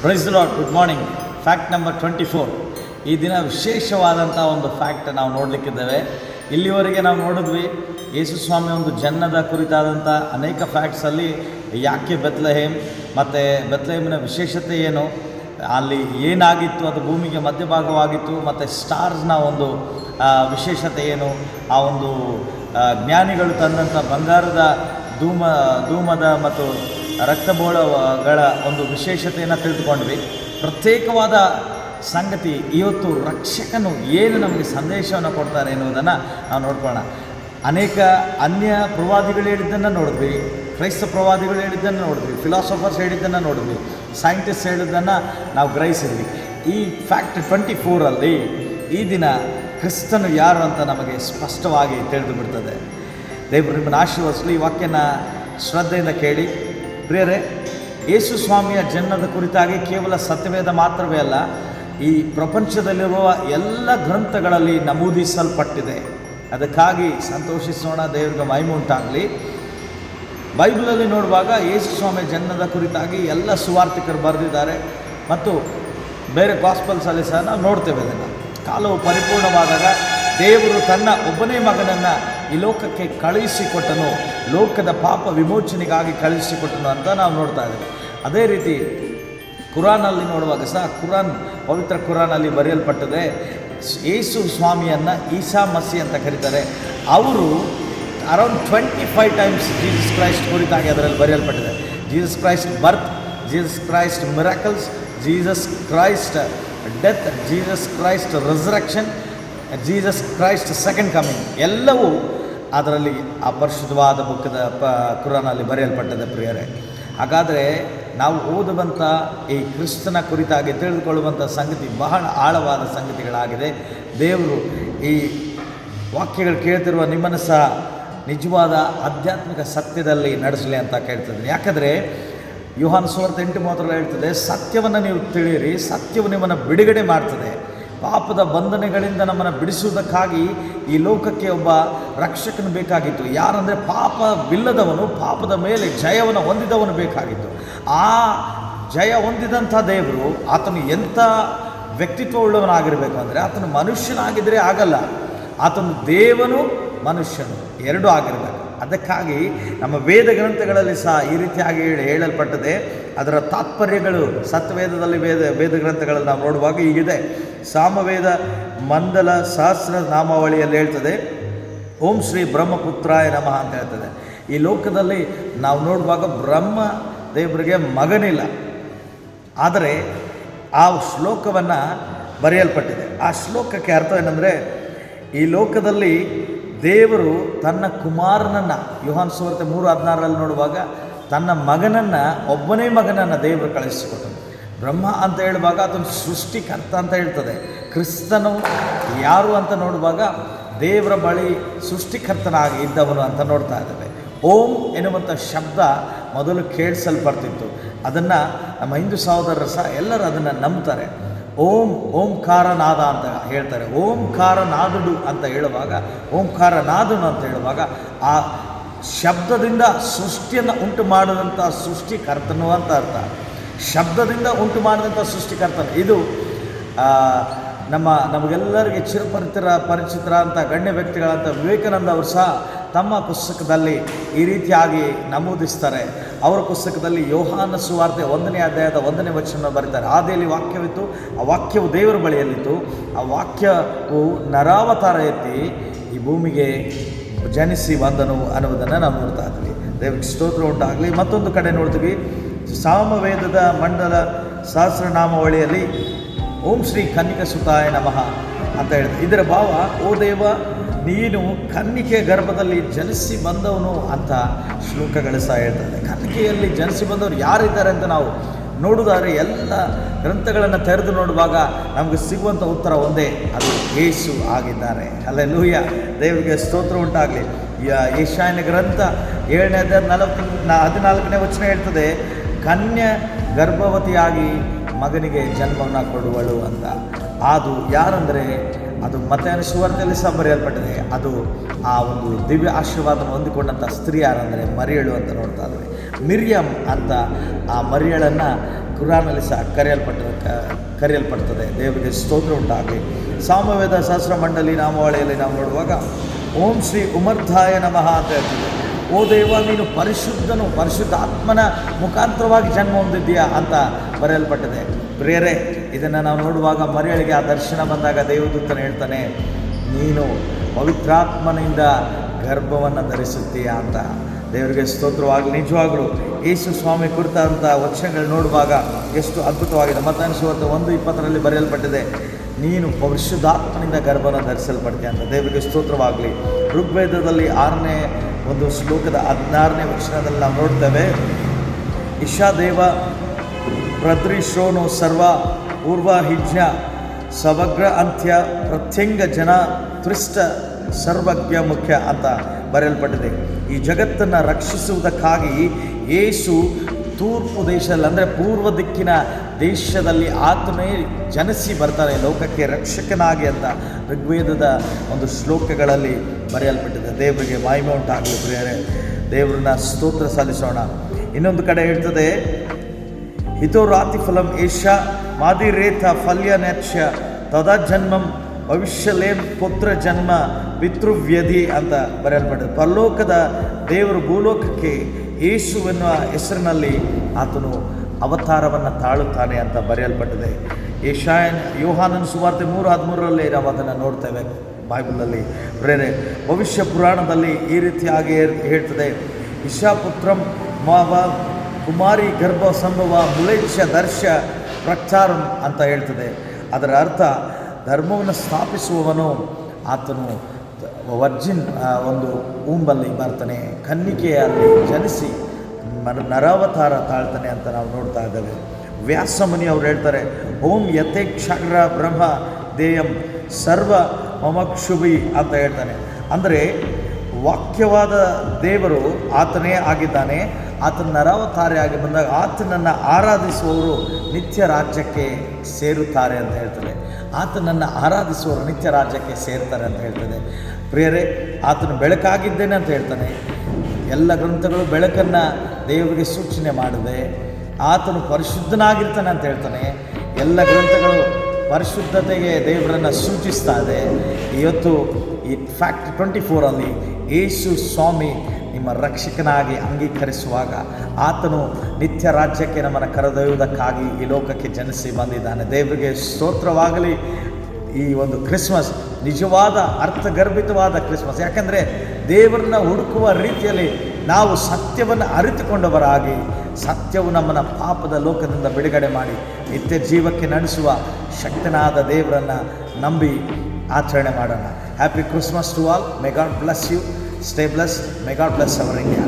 Price the Lord. Good morning. Fact number 24. ಈ ದಿನ ವಿಶೇಷವಾದಂಥ ಒಂದು ಫ್ಯಾಕ್ಟ್ ನಾವು ನೋಡಲಿಕ್ಕಿದ್ದೇವೆ. ಇಲ್ಲಿವರೆಗೆ ನಾವು ನೋಡಿದ್ವಿ ಯೇಸು ಸ್ವಾಮಿ ಒಂದು ಜನ್ಮದ ಕುರಿತಾದಂಥ ಅನೇಕ ಫ್ಯಾಕ್ಟ್ಸಲ್ಲಿ ಯಾಕೆ ಬೆತ್ಲೆಹೇಮ್ ಮತ್ತು ಬೆತ್ಲೆಹೇಮಿನ ವಿಶೇಷತೆ ಏನು, ಅಲ್ಲಿ ಏನಾಗಿತ್ತು, ಅದು ಭೂಮಿಗೆ ಮಧ್ಯಭಾಗವಾಗಿತ್ತು, ಮತ್ತು ಸ್ಟಾರ್ಸ್ನ ಒಂದು ವಿಶೇಷತೆ ಏನು, ಆ ಒಂದು ಜ್ಞಾನಿಗಳು ತಂದಂಥ ಬಂಗಾರದ ಧೂಮದ ಮತ್ತು ರಕ್ತಬೋಳಗಳ ಒಂದು ವಿಶೇಷತೆಯನ್ನು ತಿಳಿದುಕೊಂಡ್ವಿ. ಪ್ರತ್ಯೇಕವಾದ ಸಂಗತಿ ಇವತ್ತು ರಕ್ಷಕನು ಏನು ನಮಗೆ ಸಂದೇಶವನ್ನು ಕೊಡ್ತಾರೆ ಎನ್ನುವುದನ್ನು ನಾವು ನೋಡ್ಕೊಳ್ಳೋಣ. ಅನೇಕ ಅನ್ಯ ಪ್ರವಾದಿಗಳು ಹೇಳಿದ್ದನ್ನು ನೋಡಿದ್ವಿ, ಕ್ರೈಸ್ತ ಪ್ರವಾದಿಗಳು ಹೇಳಿದ್ದನ್ನು ನೋಡಿದ್ವಿ, ಫಿಲಾಸಫರ್ಸ್ ಹೇಳಿದ್ದನ್ನು ನೋಡಿದ್ವಿ, ಸೈಂಟಿಸ್ಟ್ ಹೇಳಿದ್ದನ್ನು ನಾವು ಗ್ರಹಿಸಿದ್ವಿ. ಈ ಫ್ಯಾಕ್ಟ್ 24 ಈ ದಿನ ಕ್ರಿಸ್ತನು ಯಾರು ಅಂತ ನಮಗೆ ಸ್ಪಷ್ಟವಾಗಿ ತಿಳಿದು ಬಿಡ್ತದೆ. ದೇವರು ನಿಮ್ಮನ್ನು ಆಶೀರ್ವದಿಸಲಿ. ಈ ವಾಕ್ಯನ ಶ್ರದ್ಧೆಯಿಂದ ಕೇಳಿ. ಪ್ರಿಯರೇ, ಯೇಸು ಸ್ವಾಮಿಯ ಜನ್ಮದ ಕುರಿತಾಗಿ ಕೇವಲ ಸತ್ಯವೇದ ಮಾತ್ರವೇ ಅಲ್ಲ, ಈ ಪ್ರಪಂಚದಲ್ಲಿರುವ ಎಲ್ಲ ಗ್ರಂಥಗಳಲ್ಲಿ ನಮೂದಿಸಲ್ಪಟ್ಟಿದೆ. ಅದಕ್ಕಾಗಿ ಸಂತೋಷಿಸೋಣ, ದೇವರಿಗೆ ಮಹಿಮೆ ಉಂಟಾಗಲಿ. ಬೈಬಲಲ್ಲಿ ನೋಡುವಾಗ ಯೇಸು ಸ್ವಾಮಿಯ ಜನ್ಮದ ಕುರಿತಾಗಿ ಎಲ್ಲ ಸುವಾರ್ತಿಕರು ಬರೆದಿದ್ದಾರೆ ಮತ್ತು ಬೇರೆ ಗಾಸ್ಪಲ್ಸಲ್ಲಿ ಸಹ ನಾವು ನೋಡ್ತೇವೆ. ಅದನ್ನು ಕಾಲವು ಪರಿಪೂರ್ಣವಾದಾಗ ದೇವರು ತನ್ನ ಒಬ್ಬನೇ ಮಗನನ್ನು ಈ ಲೋಕಕ್ಕೆ ಕಳುಹಿಸಿಕೊಟ್ಟನು, ಲೋಕದ ಪಾಪ ವಿಮೋಚನೆಗಾಗಿ ಕಳುಹಿಸಿಕೊಟ್ಟನು ಅಂತ ನಾವು ನೋಡ್ತಾ ಇದ್ದೇವೆ. ಅದೇ ರೀತಿ ಕುರಾನಲ್ಲಿ ನೋಡುವಾಗ ಸಹ ಪವಿತ್ರ ಕುರಾನಲ್ಲಿ ಬರೆಯಲ್ಪಟ್ಟಿದೆ. ಯೇಸು ಸ್ವಾಮಿಯನ್ನು ಈಸಾ ಮಸಿ ಅಂತ ಕರೀತಾರೆ. ಅವರು ಅರೌಂಡ್ 25 ಟೈಮ್ಸ್ ಜೀಸಸ್ ಕ್ರೈಸ್ಟ್ ಕುರಿತಾಗಿ ಅದರಲ್ಲಿ ಬರೆಯಲ್ಪಟ್ಟಿದೆ. Jesus Christ birth, Jesus Christ miracles, Jesus Christ death, Jesus Christ resurrection, Jesus Christ second coming, ಎಲ್ಲವೂ ಅದರಲ್ಲಿ ಆ ಪರಿಶುದ್ಧವಾದ ಬುಕ್ಕದ ಕುರಾನಲ್ಲಿ ಬರೆಯಲ್ಪಟ್ಟಿದೆ. ಪ್ರಿಯರೇ, ಹಾಗಾದರೆ ನಾವು ಓದುವಂಥ ಈ ಕ್ರಿಸ್ತನ ಕುರಿತಾಗಿ ತಿಳಿದುಕೊಳ್ಳುವಂಥ ಸಂಗತಿ ಬಹಳ ಆಳವಾದ ಸಂಗತಿಗಳಾಗಿದೆ. ದೇವರು ಈ ವಾಕ್ಯಗಳು ಕೇಳ್ತಿರುವ ನಿಮ್ಮನ್ನು ಸಹ ನಿಜವಾದ ಆಧ್ಯಾತ್ಮಿಕ ಸತ್ಯದಲ್ಲಿ ನಡೆಸಲಿ ಅಂತ ಕೇಳ್ತಿದ್ದೀನಿ. ಯಾಕಂದರೆ ಯೋಹಾನ ಸುವಾರ್ತೆ 8:30 ಹೇಳ್ತದೆ, ಸತ್ಯವನ್ನು ನೀವು ತಿಳಿಯಿರಿ, ಸತ್ಯವು ನಿಮ್ಮನ್ನು ಬಿಡುಗಡೆ ಮಾಡ್ತದೆ. ಪಾಪದ ಬಂಧನಗಳಿಂದ ನಮ್ಮನ್ನು ಬಿಡಿಸುವುದಕ್ಕಾಗಿ ಈ ಲೋಕಕ್ಕೆ ಒಬ್ಬ ರಕ್ಷಕನು ಬೇಕಾಗಿತ್ತು. ಯಾರಂದರೆ ಪಾಪವಿಲ್ಲದವನು, ಪಾಪದ ಮೇಲೆ ಜಯವನ್ನು ಹೊಂದಿದವನು ಬೇಕಾಗಿತ್ತು. ಆ ಜಯ ಹೊಂದಿದಂಥ ದೇವರು ಆತನು ಎಂಥ ವ್ಯಕ್ತಿತ್ವವುಳ್ಳವನಾಗಿರಬೇಕು ಅಂದರೆ, ಆತನು ಮನುಷ್ಯನಾಗಿದ್ದರೆ ಆಗಲ್ಲ, ಆತನು ದೇವನು ಮನುಷ್ಯನು ಎರಡೂ ಆಗಿರಬೇಕು. ಅದಕ್ಕಾಗಿ ನಮ್ಮ ವೇದ ಗ್ರಂಥಗಳಲ್ಲಿ ಸಹ ಈ ರೀತಿಯಾಗಿ ಹೇಳಲ್ಪಟ್ಟಿದೆ. ಅದರ ತಾತ್ಪರ್ಯಗಳು ಸತ್ಯವೇದದಲ್ಲಿ ವೇದ ಗ್ರಂಥಗಳಲ್ಲಿ ನಾವು ನೋಡುವಾಗ ಹೀಗಿದೆ. ಸಾಮವೇದ ಮಂಡಲ ಸಹಸ್ರ ನಾಮಾವಳಿಯಲ್ಲಿ ಹೇಳ್ತದೆ, ಓಂ ಶ್ರೀ ಬ್ರಹ್ಮಪುತ್ರಾಯ ನಮಃ ಅಂತ ಹೇಳ್ತದೆ. ಈ ಲೋಕದಲ್ಲಿ ನಾವು ನೋಡುವಾಗ ಬ್ರಹ್ಮ ದೇವರಿಗೆ ಮಗನಿಲ್ಲ, ಆದರೆ ಆ ಶ್ಲೋಕವನ್ನು ಬರೆಯಲ್ಪಟ್ಟಿದೆ. ಆ ಶ್ಲೋಕಕ್ಕೆ ಅರ್ಥ ಏನಂದರೆ, ಈ ಲೋಕದಲ್ಲಿ ದೇವರು ತನ್ನ ಕುಮಾರನನ್ನು, ಯೋಹಾನ ಸುವಾರ್ತೆ 3:16 ನೋಡುವಾಗ ತನ್ನ ಮಗನನ್ನು, ಒಬ್ಬನೇ ಮಗನನ್ನು ದೇವರು ಕಳಿಸಿಕೊಟ್ಟನು. ಬ್ರಹ್ಮ ಅಂತ ಹೇಳುವಾಗ ಅದೊಂದು ಸೃಷ್ಟಿಕರ್ತ ಅಂತ ಹೇಳ್ತದೆ. ಕ್ರಿಸ್ತನು ಯಾರು ಅಂತ ನೋಡುವಾಗ ದೇವರ ಬಳಿ ಸೃಷ್ಟಿಕರ್ತನಾಗಿ ಇದ್ದವನು ಅಂತ ನೋಡ್ತಾ ಇದ್ದೇವೆ. ಓಂ ಎನ್ನುವಂಥ ಶಬ್ದ ಮೊದಲು ಕೇಳಿಸಲ್ಪಡ್ತಿತ್ತು. ಅದನ್ನು ನಮ್ಮ ಹಿಂದೂ ಸಹೋದರರು ಸಹ ಎಲ್ಲರೂ ಅದನ್ನು ನಂಬ್ತಾರೆ. ಓಂಕಾರನಾದ ಅಂತ ಹೇಳ್ತಾರೆ. ಓಂಕಾರನಾದುಡು ಅಂತ ಹೇಳುವಾಗ, ಓಂಕಾರನಾದನು ಅಂತ ಹೇಳುವಾಗ ಆ ಶಬ್ದದಿಂದ ಸೃಷ್ಟಿಯನ್ನು ಉಂಟು ಮಾಡಿದಂಥ ಸೃಷ್ಟಿಕರ್ತನು ಅಂತ ಅರ್ಥ. ಶಬ್ದದಿಂದ ಉಂಟು ಮಾಡಿದಂಥ ಸೃಷ್ಟಿಕರ್ತನು. ಇದು ನಮಗೆಲ್ಲರಿಗೆ ಪರಿಚಿತರ ಅಂತ ಗಣ್ಯ ವ್ಯಕ್ತಿಗಳಂತ ವಿವೇಕಾನಂದ ಅವರು ಸಹ ತಮ್ಮ ಪುಸ್ತಕದಲ್ಲಿ ಈ ರೀತಿಯಾಗಿ ನಮೂದಿಸ್ತಾರೆ. ಅವರ ಪುಸ್ತಕದಲ್ಲಿ ಯೋಹಾನ ಸುವಾರ್ತೆ 1ನೇ ಅಧ್ಯಾಯದ 1ನೇ ವಚನ ಬರೀತಾರೆ. ಆದಿಯಲ್ಲಿ ವಾಕ್ಯವಿತ್ತು, ಆ ವಾಕ್ಯವು ದೇವರ ಬಳಿಯಲ್ಲಿತ್ತು, ಆ ವಾಕ್ಯವು ನರಾವತಾರ ಎತ್ತಿ ಈ ಭೂಮಿಗೆ ಜನಿಸಿ ಬಂದನು ಅನ್ನುವುದನ್ನು ನಾವು ನೋಡ್ತಾ ಇದ್ವಿ. ದೇವರಿಗೆ ಸ್ತೋತ್ರ ಉಂಟಾಗಲಿ. ಮತ್ತೊಂದು ಕಡೆ ನೋಡ್ತೀವಿ, ಸಾಮವೇದದ ಮಂಡಲ ಸಹಸ್ರನಾಮಾವಳಿಯಲ್ಲಿ ಓಂ ಶ್ರೀ ಕನ್ನಿಕ ಸುತಾಯ ನಮಃ ಅಂತ ಹೇಳ್ತಾರೆ. ಇದರ ಭಾವ, ಓ ದೇವ, ನೀನು ಕನ್ನಿಕೆ ಗರ್ಭದಲ್ಲಿ ಜನಿಸಿ ಬಂದವನು ಅಂತ ಶ್ಲೋಕಗಳು ಸಹ ಹೇಳ್ತಾರೆ. ಕನ್ನಿಕೆಯಲ್ಲಿ ಜನಿಸಿ ಬಂದವರು ಯಾರಿದ್ದಾರೆ ಅಂತ ನಾವು ನೋಡುವುದಾದರೆ ಎಲ್ಲ ಗ್ರಂಥಗಳನ್ನು ತೆರೆದು ನೋಡುವಾಗ ನಮಗೆ ಸಿಗುವಂಥ ಉತ್ತರ ಒಂದೇ, ಅದು ಯೇಸು ಆಗಿದ್ದಾರೆ. ಹಲ್ಲೆಲೂಯ, ದೇವರಿಗೆ ಸ್ತೋತ್ರ ಉಂಟಾಗಲಿ. ಯೆಶಾಯನ ಗ್ರಂಥ 7ನೇ ಅಧ್ಯಾಯ 14ನೇ ವಚನ ಹೇಳ್ತದೆ, ಕನ್ಯೆ ಗರ್ಭವತಿಯಾಗಿ ಮಗನಿಗೆ ಜನ್ಮವನ್ನು ಕೊಡುವಳು ಅಂತ. ಅದು ಯಾರಂದರೆ, ಅದು ಮತ್ತಾಯನ ಸುವಾರ್ತೆಯಲ್ಲಿ ಸಹ ಬರೆಯಲ್ಪಟ್ಟಿದೆ. ಅದು ಆ ಒಂದು ದಿವ್ಯ ಆಶೀರ್ವಾದವನ್ನು ಹೊಂದಿಕೊಂಡಂಥ ಸ್ತ್ರೀ ಯಾರಂದರೆ ಮರಿಯಳು ಅಂತ ನೋಡ್ತಾ ಇದ್ದಾರೆ. ಮಿರಿಯಮ್ ಅಂತ ಆ ಮರಿಯಳನ್ನು ಕುರಾನಲ್ಲಿ ಸಹ ಕರೆಯಲ್ಪಡ್ತದೆ. ದೇವರಿಗೆ ಸ್ತೋತ್ರ ಉಂಟಾಗಲಿ. ಸಾಮವೇದ ಸಹಸ್ರ ಮಂಡಲಿ ನಾಮಾವಳಿಯಲ್ಲಿ ನಾವು ನೋಡುವಾಗ ಓಂ ಶ್ರೀ ಉಮರ್ಧಾಯ ನಮಃ ಅಂತ ಹೇಳ್ತೀವಿ. ಓ ದೇವ, ನೀನು ಪರಿಶುದ್ಧನು, ಪರಿಶುದ್ಧಾತ್ಮನ ಮುಖಾಂತರವಾಗಿ ಜನ್ಮ ಹೊಂದಿದ್ದೀಯಾ ಅಂತ ಬರೆಯಲ್ಪಟ್ಟಿದೆ. ಪ್ರಿಯರೇ, ಇದನ್ನು ನಾವು ನೋಡುವಾಗ ಮರಿಯಳಿಗೆ ಆ ದರ್ಶನ ಬಂದಾಗ ದೇವದೂತನು ಹೇಳ್ತಾನೆ, ನೀನು ಪವಿತ್ರಾತ್ಮನಿಂದ ಗರ್ಭವನ್ನು ಧರಿಸುತ್ತೀಯಾ ಅಂತ. ದೇವರಿಗೆ ಸ್ತೋತ್ರವಾಗಲಿ. ನಿಜವಾಗಲೂ ಯೇಸು ಸ್ವಾಮಿ ಕುರಿತಾದಂಥ ವಚನಗಳು ನೋಡುವಾಗ ಎಷ್ಟು ಅದ್ಭುತವಾಗಿದೆ. ಮತ್ತಾಯನ ಸುವಾರ್ತೆ 1:20 ಬರೆಯಲ್ಪಟ್ಟಿದೆ, ನೀನು ಪರಿಶುದ್ಧಾತ್ಮನಿಂದ ಗರ್ಭವನ್ನು ಧರಿಸಲ್ಪಡ್ತೀಯ ಅಂತ. ದೇವರಿಗೆ ಸ್ತೋತ್ರವಾಗಲಿ. ಋಗ್ವೇದದಲ್ಲಿ 6ನೇ ಒಂದು ಶ್ಲೋಕದ 16ನೇ ವಚನದಲ್ಲಿ ನಾವು ನೋಡ್ತೇವೆ, ಇಷಾದೇವ ಪ್ರದೃಶ್ರೋನು ಸರ್ವ ಪೂರ್ವಹಿಜ್ಞ ಸಮಗ್ರ ಅಂತ್ಯ ಪ್ರತ್ಯಂಗ ಜನ ತ್ರಿಷ್ಟ ಸರ್ವಜ್ಞ ಮುಖ್ಯ ಅಂತ ಬರೆಯಲ್ಪಟ್ಟಿದೆ. ಈ ಜಗತ್ತನ್ನು ರಕ್ಷಿಸುವುದಕ್ಕಾಗಿ ಯೇಸು ತೂರ್ಪು ದೇಶದಲ್ಲಿ, ಅಂದರೆ ಪೂರ್ವ ದಿಕ್ಕಿನ ದೇಶದಲ್ಲಿ ಆತನೇ ಜನಿಸಿ ಬರ್ತಾರೆ ಲೋಕಕ್ಕೆ ರಕ್ಷಕನಾಗಿ ಅಂತ ಋಗ್ವೇದದ ಒಂದು ಶ್ಲೋಕಗಳಲ್ಲಿ ಬರೆಯಲ್ಪಟ್ಟಿದೆ. ದೇವರಿಗೆ ಮಹಿಮೆ ಉಂಟಾಗಲಿ. ಪ್ರಿಯರೇ, ದೇವರನ್ನ ಸ್ತೋತ್ರ ಸಲ್ಲಿಸೋಣ. ಇನ್ನೊಂದು ಕಡೆ ಹೇಳ್ತದೆ, ಹಿತೋ ರಾತಿಫಲಂ ಏಷ ಮಾದಿರೇಥ ಫಲ್ಯನಚ್ಯ ತದಾ ಜನ್ಮಂ ಭವಿಷ್ಯಲೇಂ ಪುತ್ರ ಜನ್ಮ ಪಿತೃವ್ಯಧಿ ಅಂತ ಬರೆಯಲ್ಪಟ್ಟಿದೆ. ಪರಲೋಕದ ದೇವರು ಭೂಲೋಕಕ್ಕೆ ಯೇಸುವೆನ್ನುವ ಹೆಸರಿನಲ್ಲಿ ಆತನು ಅವತಾರವನ್ನು ತಾಳುತ್ತಾನೆ ಅಂತ ಬರೆಯಲ್ಪಟ್ಟಿದೆ. ಯೋಹಾನನ ಸುವಾರ್ತೆ 3:13 ನಾವು ಅದನ್ನು ನೋಡ್ತೇವೆ ಬೈಬಲಲ್ಲಿ. ಬೇರೆ ಭವಿಷ್ಯ ಪುರಾಣದಲ್ಲಿ ಈ ರೀತಿಯಾಗಿ ಹೇಳ್ತದೆ, ಇಶಾಪುತ್ರಂ ಮಾವ ಕುಮಾರಿ ಗರ್ಭ ಸಂಭವ ಮುಲೇಚ್ಛ ದರ್ಶ ಪ್ರಚಾರಂ ಅಂತ ಹೇಳ್ತದೆ. ಅದರ ಅರ್ಥ ಧರ್ಮವನ್ನು ಸ್ಥಾಪಿಸುವವನು ಆತನು ವರ್ಜಿನ್ ಒಂದು ಊಂಬಲ್ಲಿ ಬರ್ತಾನೆ, ಕನ್ನಿಕೆಯಲ್ಲಿ ಜನಿಸಿ ನರಾವತಾರ ತಾಳ್ತಾನೆ ಅಂತ ನಾವು ನೋಡ್ತಾ ಇದ್ದೇವೆ. ವ್ಯಾಸಮುನಿ ಅವರು ಹೇಳ್ತಾರೆ, ಓಂ ಯಥೇಕ್ಷಾಗ್ರ ಬ್ರಹ್ಮ ದೇಯಂ ಸರ್ವ ಮಮಕ್ಷುಭಿ ಅಂತ ಹೇಳ್ತಾನೆ. ಅಂದರೆ ವಾಕ್ಯವಾದ ದೇವರು ಆತನೇ ಆಗಿದ್ದಾನೆ. ಆತನ ನರಾವತಾರಿಯಾಗಿ ಬಂದಾಗ ಆತನನ್ನು ಆರಾಧಿಸುವವರು ನಿತ್ಯ ರಾಜ್ಯಕ್ಕೆ ಸೇರುತ್ತಾರೆ ಅಂತ ಹೇಳ್ತದೆ. ಆತನನ್ನು ಆರಾಧಿಸುವವರು ನಿತ್ಯ ರಾಜ್ಯಕ್ಕೆ ಸೇರ್ತಾರೆ ಅಂತ ಹೇಳ್ತದೆ. ಪ್ರಿಯರೇ, ಆತನು ಬೆಳಕಾಗಿದ್ದೇನೆ ಅಂತ ಹೇಳ್ತಾನೆ. ಎಲ್ಲ ಗ್ರಂಥಗಳು ಬೆಳಕನ್ನು ದೇವರಿಗೆ ಸೂಚನೆ ಮಾಡಿದೆ. ಆತನು ಪರಿಶುದ್ಧನಾಗಿರ್ತಾನೆ ಅಂತ ಹೇಳ್ತಾನೆ. ಎಲ್ಲ ಗ್ರಂಥಗಳು ಪರಿಶುದ್ಧತೆಗೆ ದೇವರನ್ನು ಸೂಚಿಸ್ತಾ ಇದೆ. ಇವತ್ತು ಈ ಫ್ಯಾಕ್ಟ್ 24 ಯೇಸು ಸ್ವಾಮಿ ನಿಮ್ಮ ರಕ್ಷಕನಾಗಿ ಅಂಗೀಕರಿಸುವಾಗ ಆತನು ನಿತ್ಯ ರಾಜ್ಯಕ್ಕೆ ನಮ್ಮನ್ನು ಕರೆದೊಯ್ಯುವುದಕ್ಕಾಗಿ ಈ ಲೋಕಕ್ಕೆ ಜನಿಸಿ ಬಂದಿದ್ದಾನೆ. ದೇವರಿಗೆ ಸ್ತೋತ್ರವಾಗಲಿ. ಈ ಒಂದು ಕ್ರಿಸ್ಮಸ್ ನಿಜವಾದ ಅರ್ಥಗರ್ಭಿತವಾದ ಕ್ರಿಸ್ಮಸ್. ಯಾಕಂದರೆ ದೇವರನ್ನ ಹುಡುಕುವ ರೀತಿಯಲ್ಲಿ ನಾವು ಸತ್ಯವನ್ನು ಅರಿತುಕೊಂಡವರಾಗಿ, ಸತ್ಯವು ನಮ್ಮನ್ನು ಪಾಪದ ಲೋಕದಿಂದ ಬಿಡುಗಡೆ ಮಾಡಿ ನಿತ್ಯ ಜೀವಕ್ಕೆ ನಡೆಸುವ ಶಕ್ತನಾದ ದೇವರನ್ನು ನಂಬಿ ಆಚರಣೆ ಮಾಡೋಣ. Happy Christmas to all. May God bless you. Stay blessed. May God bless our India.